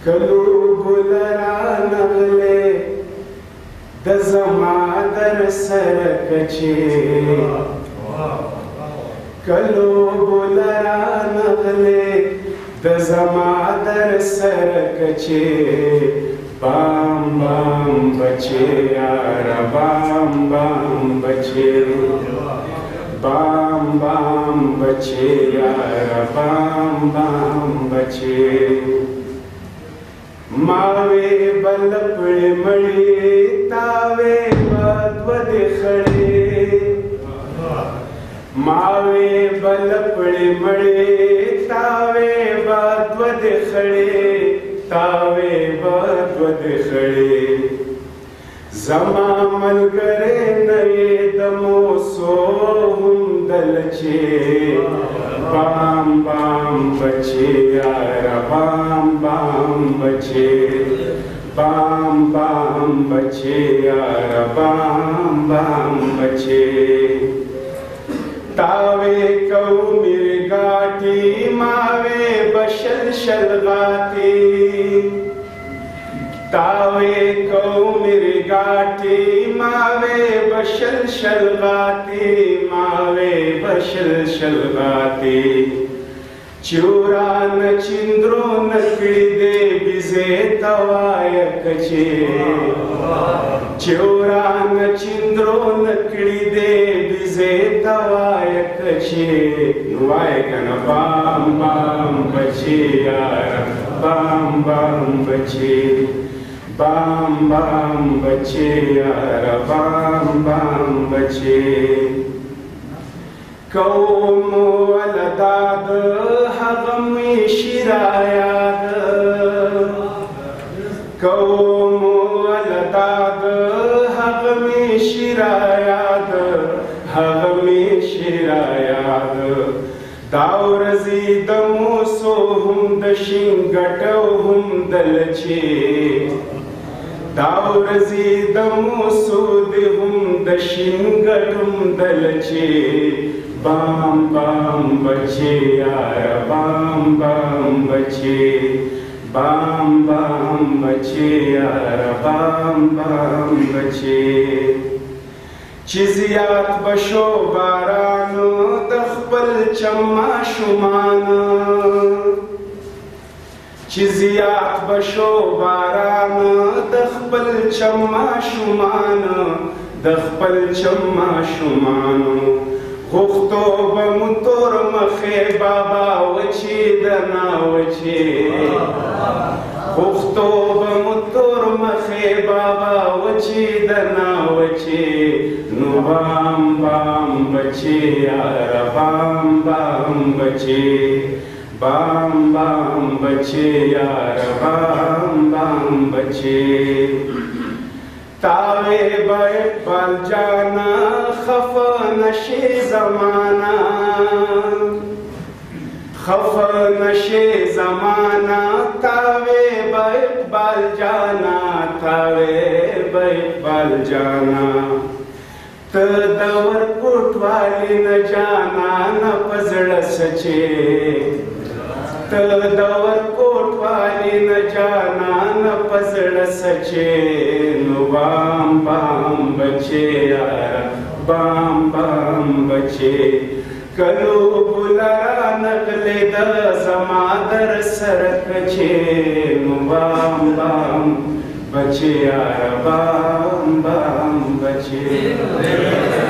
کلو بلرا نغلے د زما در سر کچے کلو بلرا نغلے د زما در سر کچے بام بام بچے یارا بام بام بچے بام بام بچے یارا بام بام بچے ماوے بلپڑے مڑی تاوے بدودے کھڑے ماوے بلپڑے مڑے تاوے بدودے کھڑے تاوے بدودے کھڑے زما ملګری نوې د موسو هم دلچې بام بام بچې یاره بام بام بچې بام بام بچې یاره بام بام بچې تاوې کو مرګاټي ماوې بشل شلغاتي تاوے کو مرگاٹی ماوے بشل شلغاتی ماوے بشل شلغاتی چوران چندرو نکڑی دے بیزے توایا کچے چوران چندرو نکڑی دے بیزے توایا کچے نوائے کنا بام بام بچے یارا بام بام بچے بام بام بچے یارا بام بام بچے قوم ولداد حغم شرایاد قوم ولداد حغم شرایاد حغم شرایاد داورزی دموسو هم دشنگٹو هم دلچے داورزی دموسو دی هم دشنگٹ هم دلچے بام بام بچے یارا بام بام بچے بام بام بچے یارا بام بام بچے چیزیات بشو بارانو دخبل چما شمانا چیزیات بشو بارانو دخبل چما شمانا دخبل چما شمانو غختو بمطور مخی بابا وچی دنا وچی غختو بمطور مخی بابا وچی دنا وچی نو بام بام بچے یارا بام بام بچے بام بام بچے یارا بام بام بچے تاوے بال جانا خفا نشے زمانہ خفا نشے زمانہ تاوے بال جانا تاوے بال جانا تدور کوټوالی نه جانا نه پزړه سچے تدور کوټوالی نه جانا نه پزړه سچے نو بام بام بچے یارا بام بام بچے کلو بلرا نغلے د زما در سر کچے نو بام بام بچے یارا بام بام بچے